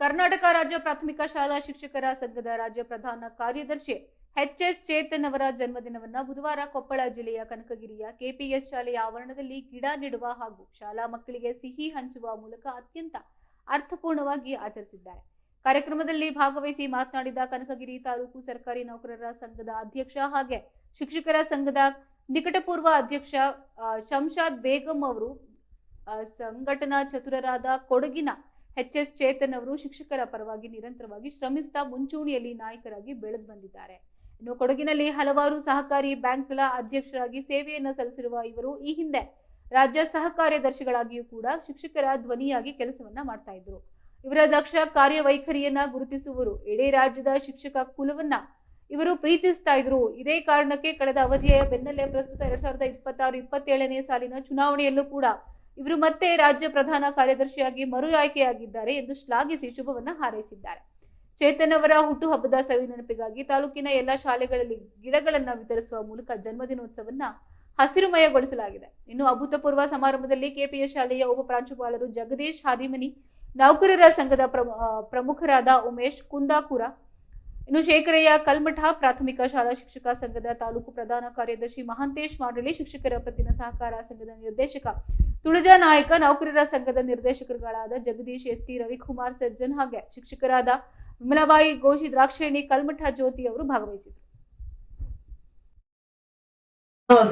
ಕರ್ನಾಟಕ ರಾಜ್ಯ ಪ್ರಾಥಮಿಕ ಶಾಲಾ ಶಿಕ್ಷಕರ ಸಂಘದ ರಾಜ್ಯ ಪ್ರಧಾನ ಕಾರ್ಯದರ್ಶಿ ಎಚ್.ಎಸ್. ಚೇತನ್ ಅವರ ಜನ್ಮದಿನವನ್ನು ಬುಧವಾರ ಕೊಪ್ಪಳ ಜಿಲ್ಲೆಯ ಕನಕಗಿರಿಯ ಕೆಪಿಎಸ್ ಶಾಲೆಯ ಆವರಣದಲ್ಲಿ ಗಿಡ ನೆಡುವ ಹಾಗೂ ಶಾಲಾ ಮಕ್ಕಳಿಗೆ ಸಿಹಿ ಹಂಚುವ ಮೂಲಕ ಅತ್ಯಂತ ಅರ್ಥಪೂರ್ಣವಾಗಿ ಆಚರಿಸಿದ್ದಾರೆ. ಕಾರ್ಯಕ್ರಮದಲ್ಲಿ ಭಾಗವಹಿಸಿ ಮಾತನಾಡಿದ ಕನಕಗಿರಿ ತಾಲೂಕು ಸರ್ಕಾರಿ ನೌಕರರ ಸಂಘದ ಅಧ್ಯಕ್ಷ ಹಾಗೆ ಶಿಕ್ಷಕರ ಸಂಘದ ನಿಕಟಪೂರ್ವ ಅಧ್ಯಕ್ಷ ಶಂಶಾದ್ ಬೇಗಂ ಅವರು, ಸಂಘಟನಾ ಚತುರರಾದ ಕೊಡಗಿನ ಎಚ್.ಎಸ್. ಚೇತನ್ ಅವರು ಶಿಕ್ಷಕರ ಪರವಾಗಿ ನಿರಂತರವಾಗಿ ಶ್ರಮಿಸುತ್ತಾ ಮುಂಚೂಣಿಯಲ್ಲಿ ನಾಯಕರಾಗಿ ಬೆಳೆದು ಬಂದಿದ್ದಾರೆ. ಇನ್ನು ಕೊಡಗಿನಲ್ಲಿ ಹಲವಾರು ಸಹಕಾರಿ ಬ್ಯಾಂಕ್ಗಳ ಅಧ್ಯಕ್ಷರಾಗಿ ಸೇವೆಯನ್ನು ಸಲ್ಲಿಸಿರುವ ಇವರು ಈ ಹಿಂದೆ ರಾಜ್ಯ ಸಹ ಕಾರ್ಯದರ್ಶಿಗಳಾಗಿಯೂ ಕೂಡ ಶಿಕ್ಷಕರ ಧ್ವನಿಯಾಗಿ ಕೆಲಸವನ್ನ ಮಾಡ್ತಾ ಇದ್ರು. ಇವರ ದಕ್ಷ ಕಾರ್ಯವೈಖರಿಯನ್ನ ಗುರುತಿಸುವರು ಇಡೀ ರಾಜ್ಯದ ಶಿಕ್ಷಕ ಕುಲವನ್ನ ಇವರು ಪ್ರೀತಿಸ್ತಾ ಇದ್ರು. ಇದೇ ಕಾರಣಕ್ಕೆ ಕಳೆದ ಅವಧಿಯ ಬೆನ್ನಲ್ಲೇ ಪ್ರಸ್ತುತ 2026-27ನೇ ಸಾಲಿನ ಚುನಾವಣೆಯಲ್ಲೂ ಕೂಡ ಇವರು ಮತ್ತೆ ರಾಜ್ಯ ಪ್ರಧಾನ ಕಾರ್ಯದರ್ಶಿಯಾಗಿ ಮರು ಆಯ್ಕೆಯಾಗಿದ್ದಾರೆ ಎಂದು ಶ್ಲಾಘಿಸಿ ಶುಭವನ್ನ ಹಾರೈಸಿದ್ದಾರೆ. ಚೇತನ್ ಅವರ ಹುಟ್ಟುಹಬ್ಬದ ಸವಿ ನೆನಪಿಗಾಗಿ ತಾಲೂಕಿನ ಎಲ್ಲ ಶಾಲೆಗಳಲ್ಲಿ ಗಿಡಗಳನ್ನ ವಿತರಿಸುವ ಮೂಲಕ ಜನ್ಮದಿನೋತ್ಸವನ್ನ ಹಸಿರುಮಯಗೊಳಿಸಲಾಗಿದೆ. ಇನ್ನು ಅಭೂತಪೂರ್ವ ಸಮಾರಂಭದಲ್ಲಿ ಕೆಪಿಎಸ್ ಶಾಲೆಯ ಉಪ ಪ್ರಾಂಶುಪಾಲರು ಜಗದೀಶ್ ಹಾದಿಮನಿ, ನೌಕರರ ಸಂಘದ ಪ್ರಮುಖರಾದ ಉಮೇಶ್ ಕುಂದಾಕುರ, ಇನ್ನು ಶೇಖರಯ್ಯ ಕಲ್ಮಠ, ಪ್ರಾಥಮಿಕ ಶಾಲಾ ಶಿಕ್ಷಕ ಸಂಘದ ತಾಲೂಕು ಪ್ರಧಾನ ಕಾರ್ಯದರ್ಶಿ ಮಹಾಂತೇಶ್ ಮಾಡಳಿ, ಶಿಕ್ಷಕರ ಪತ್ತಿನ ಸಹಕಾರ ಸಂಘದ ನಿರ್ದೇಶಕ ತುಳಜಾ ನಾಯಕ, ನೌಕರರ ಸಂಘದ ನಿರ್ದೇಶಕರುಗಳಾದ ಜಗದೀಶ್ ಎಸ್.ಟಿ, ರವಿಕುಮಾರ್ ಸಜ್ಜನ್ ಹಾಗೆ ಶಿಕ್ಷಕರಾದ ವಿಮಲಾಬಾಯಿ ಗೋಶಿ, ದ್ರಾಕ್ಷೇಣಿ, ಕಲ್ಮಠ ಜ್ಯೋತಿ ಅವರು ಭಾಗವಹಿಸಿದರು.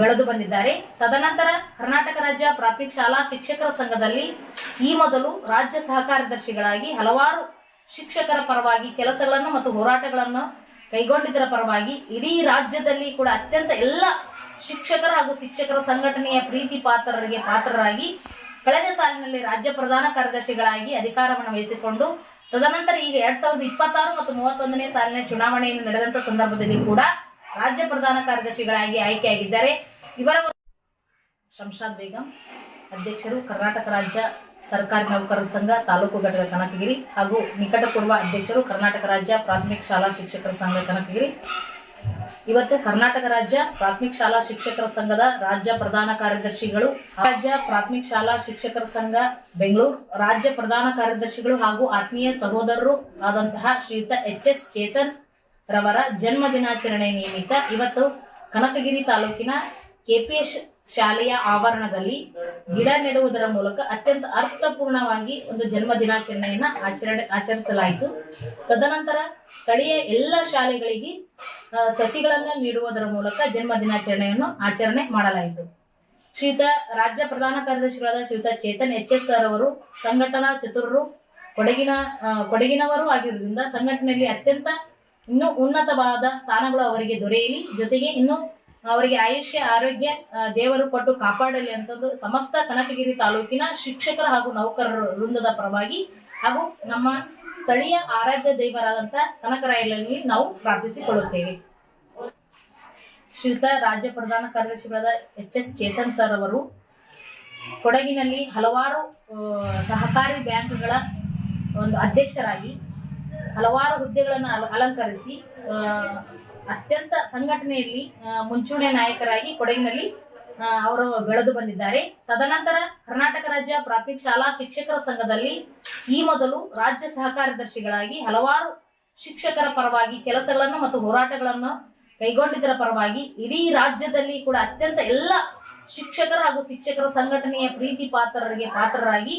ಬೆಳೆದು ಬಂದಿದ್ದಾರೆ. ತದನಂತರ ಕರ್ನಾಟಕ ರಾಜ್ಯ ಪ್ರಾಥಮಿಕ ಶಾಲಾ ಶಿಕ್ಷಕರ ಸಂಘದಲ್ಲಿ ಈ ಮೊದಲು ರಾಜ್ಯ ಸಹಕಾರ್ಯದರ್ಶಿಗಳಾಗಿ ಹಲವಾರು ಶಿಕ್ಷಕರ ಪರವಾಗಿ ಕೆಲಸಗಳನ್ನು ಮತ್ತು ಹೋರಾಟಗಳನ್ನು ಕೈಗೊಂಡಿದ್ದರ ಪರವಾಗಿ ಇಡೀ ರಾಜ್ಯದಲ್ಲಿ ಕೂಡ ಅತ್ಯಂತ ಎಲ್ಲ ಶಿಕ್ಷಕರ ಹಾಗೂ ಶಿಕ್ಷಕರ ಸಂಘಟನೆಯ ಪ್ರೀತಿ ಪಾತ್ರರಾಗಿ ಕಳೆದ ಸಾಲಿನಲ್ಲಿ ರಾಜ್ಯ ಪ್ರಧಾನ ಕಾರ್ಯದರ್ಶಿಗಳಾಗಿ ಅಧಿಕಾರವನ್ನು ವಹಿಸಿಕೊಂಡು ತದನಂತರ ಈಗ 2026 ಮತ್ತು 31ನೇ ಸಾಲಿನ ಚುನಾವಣೆಯನ್ನು ನಡೆದಂತ ಸಂದರ್ಭದಲ್ಲಿ ಕೂಡ ರಾಜ್ಯ ಪ್ರಧಾನ ಕಾರ್ಯದರ್ಶಿಗಳಾಗಿ ಆಯ್ಕೆಯಾಗಿದ್ದಾರೆ. ಇವರ ಶಂಶಾದ್ ಬೇಗಂ ಅಧ್ಯಕ್ಷರು, ಕರ್ನಾಟಕ ರಾಜ್ಯ ಸರ್ಕಾರಿ ನೌಕರರ ಸಂಘ ತಾಲೂಕು ಘಟಕ ಕನಕಗಿರಿ ಹಾಗೂ ನಿಕಟಪೂರ್ವ ಅಧ್ಯಕ್ಷರು, ಕರ್ನಾಟಕ ರಾಜ್ಯ ಪ್ರಾಥಮಿಕ ಶಾಲಾ ಶಿಕ್ಷಕರ ಸಂಘ ಕನಕಗಿರಿ. ಇವತ್ತು ಕರ್ನಾಟಕ ರಾಜ್ಯ ಪ್ರಾಥಮಿಕ ಶಾಲಾ ಶಿಕ್ಷಕರ ಸಂಘದ ರಾಜ್ಯ ಪ್ರಧಾನ ಕಾರ್ಯದರ್ಶಿಗಳು, ರಾಜ್ಯ ಪ್ರಾಥಮಿಕ ಶಾಲಾ ಶಿಕ್ಷಕರ ಸಂಘ ಬೆಂಗಳೂರು ರಾಜ್ಯ ಪ್ರಧಾನ ಕಾರ್ಯದರ್ಶಿಗಳು ಹಾಗೂ ಆತ್ಮೀಯ ಸಹೋದರರು ಆದಂತಹ ಶ್ರೀಯುತ ಎಚ್.ಎಸ್. ಚೇತನ್ ರವರ ಜನ್ಮ ದಿನಾಚರಣೆ ನಿಮಿತ್ತ ಇವತ್ತು ಕನಕಗಿರಿ ತಾಲೂಕಿನ ಕೆಪಿಎಸ್ ಶಾಲೆಯ ಆವರಣದಲ್ಲಿ ಗಿಡ ನೆಡುವುದರ ಮೂಲಕ ಅತ್ಯಂತ ಅರ್ಥಪೂರ್ಣವಾಗಿ ಒಂದು ಜನ್ಮ ದಿನಾಚರಣೆಯನ್ನ ಆಚರಿಸಲಾಯಿತು. ತದನಂತರ ಸ್ಥಳೀಯ ಎಲ್ಲ ಶಾಲೆಗಳಿಗೆ ಸಸಿಗಳನ್ನ ನೀಡುವುದರ ಮೂಲಕ ಜನ್ಮ ದಿನಾಚರಣೆಯನ್ನು ಆಚರಣೆ ಮಾಡಲಾಯಿತು. ಶ್ರೀಯುತ ರಾಜ್ಯ ಪ್ರಧಾನ ಕಾರ್ಯದರ್ಶಿಗಳಾದ ಶ್ರೀಯುತ ಚೇತನ್ ಎಚ್.ಎಸ್. ಅವರು ಸಂಘಟನಾ ಚತುರರು, ಕೊಡಗಿನವರು ಆಗಿರುವುದರಿಂದ ಸಂಘಟನೆಯಲ್ಲಿ ಅತ್ಯಂತ ಇನ್ನೂ ಉನ್ನತವಾದ ಸ್ಥಾನಗಳು ಅವರಿಗೆ ದೊರೆಯಲಿ, ಜೊತೆಗೆ ಇನ್ನು ಅವರಿಗೆ ಆಯುಷ್ಯ ಆರೋಗ್ಯ ದೇವರು ಕೊಟ್ಟು ಕಾಪಾಡಲಿ ಅಂತಂದು ಸಮಸ್ತ ಕನಕಗಿರಿ ತಾಲೂಕಿನ ಶಿಕ್ಷಕರ ಹಾಗೂ ನೌಕರರ ವೃಂದದ ಪರವಾಗಿ ಹಾಗೂ ನಮ್ಮ ಸ್ಥಳೀಯ ಆರಾಧ್ಯ ದೈವರಾದಂತ ಕನಕರಾಯರಲ್ಲಿ ನಾವು ಪ್ರಾರ್ಥಿಸಿಕೊಳ್ಳುತ್ತೇವೆ. ಶ್ರೀಯುತ ರಾಜ್ಯ ಪ್ರಧಾನ ಕಾರ್ಯದರ್ಶಿಗಳಾದ ಎಚ್.ಎಸ್. ಚೇತನ್ ಸರ್ ಅವರು ಕೊಡಗಿನಲ್ಲಿ ಹಲವಾರು ಸಹಕಾರಿ ಬ್ಯಾಂಕ್ಗಳ ಒಂದು ಅಧ್ಯಕ್ಷರಾಗಿ ಹಲವಾರು ಹುದ್ದೆಗಳನ್ನು ಅಲಂಕರಿಸಿ ಅತ್ಯಂತ ಸಂಘಟನೆಯಲ್ಲಿ ಮುಂಚೂಣಿ ನಾಯಕರಾಗಿ ಕೊಡಗಿನಲ್ಲಿ ಅವರು ಬೆಳೆದು ಬಂದಿದ್ದಾರೆ. ತದನಂತರ ಕರ್ನಾಟಕ ರಾಜ್ಯ ಪ್ರಾಥಮಿಕ ಶಾಲಾ ಶಿಕ್ಷಕರ ಸಂಘದಲ್ಲಿ ಈ ಮೊದಲು ರಾಜ್ಯ ಸಹಕಾರ್ಯದರ್ಶಿಗಳಾಗಿ ಹಲವಾರು ಶಿಕ್ಷಕರ ಪರವಾಗಿ ಕೆಲಸಗಳನ್ನು ಮತ್ತು ಹೋರಾಟಗಳನ್ನು ಕೈಗೊಂಡಿದ್ದರ ಪರವಾಗಿ ಇಡೀ ರಾಜ್ಯದಲ್ಲಿ ಕೂಡ ಅತ್ಯಂತ ಎಲ್ಲ ಶಿಕ್ಷಕರ ಹಾಗೂ ಶಿಕ್ಷಕರ ಸಂಘಟನೆಯ ಪ್ರೀತಿ ಪಾತ್ರರಾಗಿ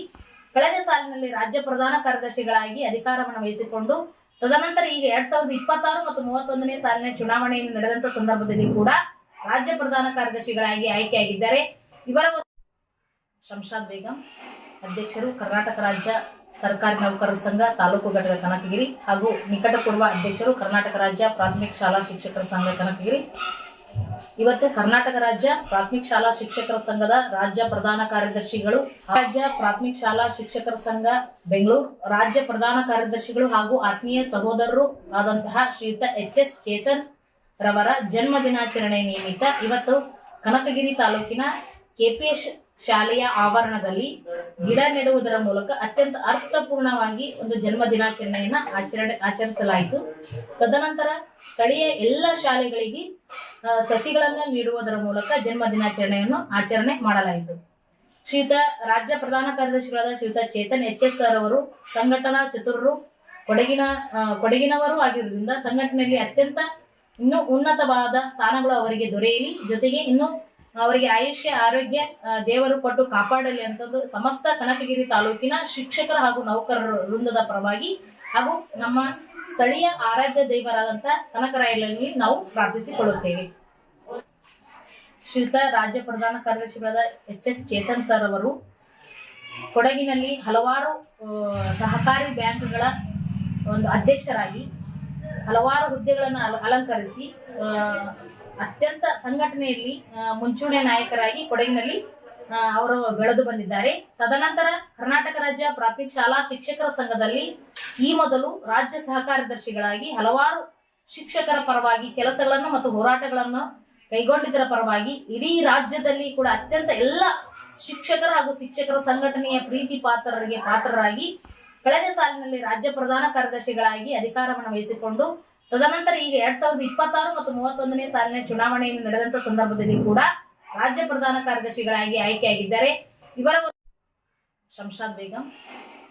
ಕಳೆದ ಸಾಲಿನಲ್ಲಿ ರಾಜ್ಯ ಪ್ರಧಾನ ಕಾರ್ಯದರ್ಶಿಗಳಾಗಿ ಅಧಿಕಾರವನ್ನು ವಹಿಸಿಕೊಂಡು ತದನಂತರ ಈಗ 2026 ಮತ್ತು 31ನೇ ಸಾಲಿನ ಚುನಾವಣೆಯನ್ನು ನಡೆದಂತ ಸಂದರ್ಭದಲ್ಲಿ ಕೂಡ ರಾಜ್ಯ ಪ್ರಧಾನ ಕಾರ್ಯದರ್ಶಿಗಳಾಗಿ ಆಯ್ಕೆಯಾಗಿದ್ದಾರೆ. ಇವರ ಶಂಶಾದ್ ಬೇಗಂ ಅಧ್ಯಕ್ಷರು, ಕರ್ನಾಟಕ ರಾಜ್ಯ ಸರ್ಕಾರಿ ನೌಕರರ ಸಂಘ ತಾಲೂಕು ಘಟಕ ಕನಕಗಿರಿ ಹಾಗೂ ನಿಕಟಪೂರ್ವ ಅಧ್ಯಕ್ಷರು, ಕರ್ನಾಟಕ ರಾಜ್ಯ ಪ್ರಾಥಮಿಕ ಶಾಲಾ ಶಿಕ್ಷಕರ ಸಂಘ ಕನಕಗಿರಿ. ಇವತ್ತು ಕರ್ನಾಟಕ ರಾಜ್ಯ ಪ್ರಾಥಮಿಕ ಶಾಲಾ ಶಿಕ್ಷಕರ ಸಂಘದ ರಾಜ್ಯ ಪ್ರಧಾನ ಕಾರ್ಯದರ್ಶಿಗಳು, ರಾಜ್ಯ ಪ್ರಾಥಮಿಕ ಶಾಲಾ ಶಿಕ್ಷಕರ ಸಂಘ ಬೆಂಗಳೂರು ರಾಜ್ಯ ಪ್ರಧಾನ ಕಾರ್ಯದರ್ಶಿಗಳು ಹಾಗೂ ಆತ್ಮೀಯ ಸಹೋದರರು ಆದಂತಹ ಶ್ರೀಯುತ ಎಚ್.ಎಸ್. ಚೇತನ್ ರವರ ಜನ್ಮ ದಿನಾಚರಣೆ ನಿಮಿತ್ತ ಇವತ್ತು ಕನಕಗಿರಿ ತಾಲೂಕಿನ ಕೆಪಿಎಸ್ ಶಾಲೆಯ ಆವರಣದಲ್ಲಿ ಗಿಡ ನೆಡುವುದರ ಮೂಲಕ ಅತ್ಯಂತ ಅರ್ಥಪೂರ್ಣವಾಗಿ ಒಂದು ಜನ್ಮ ದಿನಾಚರಣೆಯನ್ನ ಆಚರಿಸಲಾಯಿತು. ತದನಂತರ ಸ್ಥಳೀಯ ಎಲ್ಲ ಶಾಲೆಗಳಿಗೆ ಸಸಿಗಳನ್ನ ನೀಡುವುದರ ಮೂಲಕ ಜನ್ಮ ದಿನಾಚರಣೆಯನ್ನು ಆಚರಣೆ ಮಾಡಲಾಯಿತು. ಶ್ರೀಯುತ ರಾಜ್ಯ ಪ್ರಧಾನ ಕಾರ್ಯದರ್ಶಿಗಳಾದ ಶ್ರೀಯುತ ಚೇತನ್ ಎಚ್.ಎಸ್. ಅವರು ಸಂಘಟನಾ ಚತುರರು, ಕೊಡಗಿನವರು ಆಗಿರುವುದರಿಂದ ಸಂಘಟನೆಯಲ್ಲಿ ಅತ್ಯಂತ ಇನ್ನೂ ಉನ್ನತವಾದ ಸ್ಥಾನಗಳು ಅವರಿಗೆ ದೊರೆಯಲಿ, ಜೊತೆಗೆ ಇನ್ನು ಅವರಿಗೆ ಆಯುಷ್ಯ ಆರೋಗ್ಯ ದೇವರು ಕೊಟ್ಟು ಕಾಪಾಡಲಿ ಅಂತಂದು ಸಮಸ್ತ ಕನಕಗಿರಿ ತಾಲೂಕಿನ ಶಿಕ್ಷಕರ ಹಾಗೂ ನೌಕರರ ವೃಂದದ ಪರವಾಗಿ ಹಾಗೂ ನಮ್ಮ ಸ್ಥಳೀಯ ಆರಾಧ್ಯ ದೈವರಾದಂತ ಕನಕರಾಯನಲ್ಲಿ ನಾವು ಪ್ರಾರ್ಥಿಸಿಕೊಳ್ಳುತ್ತೇವೆ. ಶ್ರೀಯುತ ರಾಜ್ಯ ಪ್ರಧಾನ ಕಾರ್ಯದರ್ಶಿಗಳಾದ HS ಚೇತನ್ ಸರ್ ಅವರು ಕೊಡಗಿನಲ್ಲಿ ಹಲವಾರು ಸಹಕಾರಿ ಬ್ಯಾಂಕ್ಗಳ ಒಂದು ಅಧ್ಯಕ್ಷರಾಗಿ ಹಲವಾರು ಹುದ್ದೆಗಳನ್ನು ಅಲಂಕರಿಸಿ ಅತ್ಯಂತ ಸಂಘಟನೆಯಲ್ಲಿ ಮುಂಚೂಣಿ ನಾಯಕರಾಗಿ ಕೊಡಗಿನಲ್ಲಿ ಅವರು ಬೆಳೆದು ಬಂದಿದ್ದಾರೆ. ತದನಂತರ ಕರ್ನಾಟಕ ರಾಜ್ಯ ಪ್ರಾಥಮಿಕ ಶಾಲಾ ಶಿಕ್ಷಕರ ಸಂಘದಲ್ಲಿ ಈ ಮೊದಲು ರಾಜ್ಯ ಸಹಕಾರ್ಯದರ್ಶಿಗಳಾಗಿ ಹಲವಾರು ಶಿಕ್ಷಕರ ಪರವಾಗಿ ಕೆಲಸಗಳನ್ನು ಮತ್ತು ಹೋರಾಟಗಳನ್ನು ಕೈಗೊಂಡಿದ್ದರ ಪರವಾಗಿ ಇಡೀ ರಾಜ್ಯದಲ್ಲಿ ಕೂಡ ಅತ್ಯಂತ ಎಲ್ಲ ಶಿಕ್ಷಕರ ಹಾಗೂ ಶಿಕ್ಷಕರ ಸಂಘಟನೆಯ ಪ್ರೀತಿ ಪಾತ್ರರಾಗಿ ಕಳೆದ ಸಾಲಿನಲ್ಲಿ ರಾಜ್ಯ ಪ್ರಧಾನ ಕಾರ್ಯದರ್ಶಿಗಳಾಗಿ ಅಧಿಕಾರವನ್ನು ವಹಿಸಿಕೊಂಡು ತದನಂತರ ಈಗ 2026 ಮತ್ತು 31ನೇ ಸಾಲಿನ ಚುನಾವಣೆಯನ್ನು ನಡೆದಂತ ಸಂದರ್ಭದಲ್ಲಿ ಕೂಡ ರಾಜ್ಯ ಪ್ರಧಾನ ಕಾರ್ಯದರ್ಶಿಗಳಾಗಿ ಆಯ್ಕೆಯಾಗಿದ್ದಾರೆ. ಇವರ ಶಂಷಾದ್ ಬೇಗಂ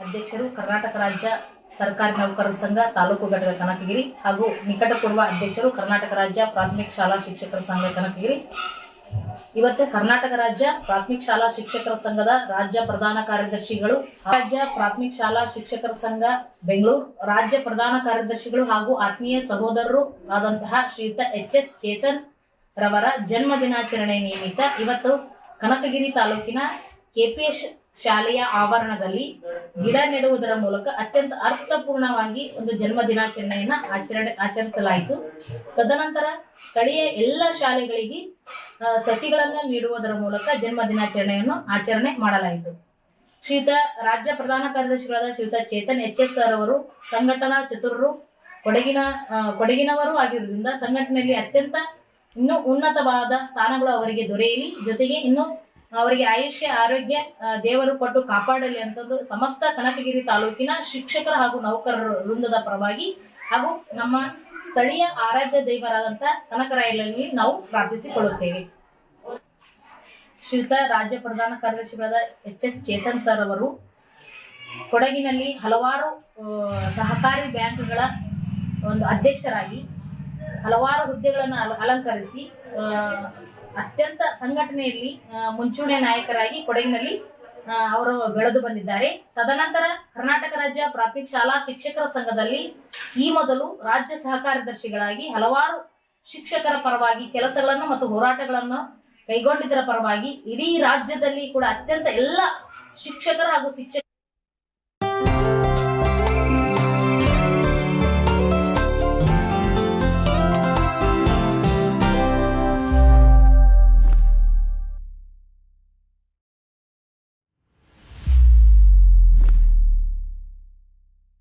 ಅಧ್ಯಕ್ಷರು ಕರ್ನಾಟಕ ರಾಜ್ಯ ಸರ್ಕಾರಿ ನೌಕರರ ಸಂಘ ತಾಲೂಕು ಘಟಕ ಕನಕಗಿರಿ ಹಾಗೂ ನಿಕಟಪೂರ್ವ ಅಧ್ಯಕ್ಷರು ಕರ್ನಾಟಕ ರಾಜ್ಯ ಪ್ರಾಥಮಿಕ ಶಾಲಾ ಶಿಕ್ಷಕರ ಸಂಘ ಕನಕಗಿರಿ. ಇವತ್ತು ಕರ್ನಾಟಕ ರಾಜ್ಯ ಪ್ರಾಥಮಿಕ ಶಾಲಾ ಶಿಕ್ಷಕರ ಸಂಘದ ರಾಜ್ಯ ಪ್ರಧಾನ ಕಾರ್ಯದರ್ಶಿಗಳು, ರಾಜ್ಯ ಪ್ರಾಥಮಿಕ ಶಾಲಾ ಶಿಕ್ಷಕರ ಸಂಘ ಬೆಂಗಳೂರು ರಾಜ್ಯ ಪ್ರಧಾನ ಕಾರ್ಯದರ್ಶಿಗಳು ಹಾಗೂ ಆತ್ಮೀಯ ಸಹೋದರರು ಆದಂತಹ ಶ್ರೀಯುತ HS ಚೇತನ್ ರವರ ಜನ್ಮ ದಿನಾಚರಣೆ ನಿಮಿತ್ತ ಇವತ್ತು ಕನಕಗಿರಿ ತಾಲೂಕಿನ KPS ಶಾಲೆಯ ಆವರಣದಲ್ಲಿ ಗಿಡ ನೆಡುವುದರ ಮೂಲಕ ಅತ್ಯಂತ ಅರ್ಥಪೂರ್ಣವಾಗಿ ಒಂದು ಜನ್ಮ ದಿನಾಚರಣೆಯನ್ನ ಆಚರಿಸಲಾಯಿತು. ತದನಂತರ ಸ್ಥಳೀಯ ಎಲ್ಲ ಶಾಲೆಗಳಿಗೆ ಸಸಿಗಳನ್ನು ನೀಡುವುದರ ಮೂಲಕ ಜನ್ಮ ದಿನಾಚರಣೆಯನ್ನು ಆಚರಣೆ ಮಾಡಲಾಯಿತು. ಶ್ರೀಯುತ ರಾಜ್ಯ ಪ್ರಧಾನ ಕಾರ್ಯದರ್ಶಿಗಳಾದ ಶ್ರೀಯುತ ಚೇತನ್ HS ಸರ್ ಅವರು ಸಂಘಟನಾ ಚತುರರು, ಕೊಡಗಿನವರು ಆಗಿರುವುದರಿಂದ ಸಂಘಟನೆಯಲ್ಲಿ ಅತ್ಯಂತ ಇನ್ನೂ ಉನ್ನತವಾದ ಸ್ಥಾನಗಳು ಅವರಿಗೆ ದೊರೆಯಲಿ, ಜೊತೆಗೆ ಇನ್ನು ಅವರಿಗೆ ಆಯುಷ್ಯ ಆರೋಗ್ಯ ದೇವರು ಕೊಟ್ಟು ಕಾಪಾಡಲಿ ಅಂತಂದು ಸಮಸ್ತ ಕನಕಗಿರಿ ತಾಲೂಕಿನ ಶಿಕ್ಷಕರ ಹಾಗೂ ನೌಕರರ ವೃಂದದ ಪರವಾಗಿ ಹಾಗೂ ನಮ್ಮ ಸ್ಥಳೀಯ ಆರಾಧ್ಯ ದೈವರಾದಂತ ಕನಕರಾಯನಲ್ಲಿ ನಾವು ಪ್ರಾರ್ಥಿಸಿಕೊಳ್ಳುತ್ತೇವೆ. ಶ್ರೀಯುತ ರಾಜ್ಯ ಪ್ರಧಾನ ಕಾರ್ಯದರ್ಶಿಗಳಾದ HS ಚೇತನ್ ಸರ್ ಅವರು ಕೊಡಗಿನಲ್ಲಿ ಹಲವಾರು ಸಹಕಾರಿ ಬ್ಯಾಂಕ್ಗಳ ಒಂದು ಅಧ್ಯಕ್ಷರಾಗಿ ಹಲವಾರು ಹುದ್ದೆಗಳನ್ನು ಅಲಂಕರಿಸಿ ಅತ್ಯಂತ ಸಂಘಟನೆಯಲ್ಲಿ ಮುಂಚೂಣಿ ನಾಯಕರಾಗಿ ಕೊಡಗಿನಲ್ಲಿ ಅವರು ಬೆಳೆದು ಬಂದಿದ್ದಾರೆ. ತದನಂತರ ಕರ್ನಾಟಕ ರಾಜ್ಯ ಪ್ರಾಥಮಿಕ ಶಾಲಾ ಶಿಕ್ಷಕರ ಸಂಘದಲ್ಲಿ ಈ ಮೊದಲು ರಾಜ್ಯ ಸಹಕಾರ್ಯದರ್ಶಿಗಳಾಗಿ ಹಲವಾರು ಶಿಕ್ಷಕರ ಪರವಾಗಿ ಕೆಲಸಗಳನ್ನು ಮತ್ತು ಹೋರಾಟಗಳನ್ನು ಕೈಗೊಂಡಿದ್ದರ ಪರವಾಗಿ ಇಡೀ ರಾಜ್ಯದಲ್ಲಿ ಕೂಡ ಅತ್ಯಂತ ಎಲ್ಲ ಶಿಕ್ಷಕರ ಹಾಗೂ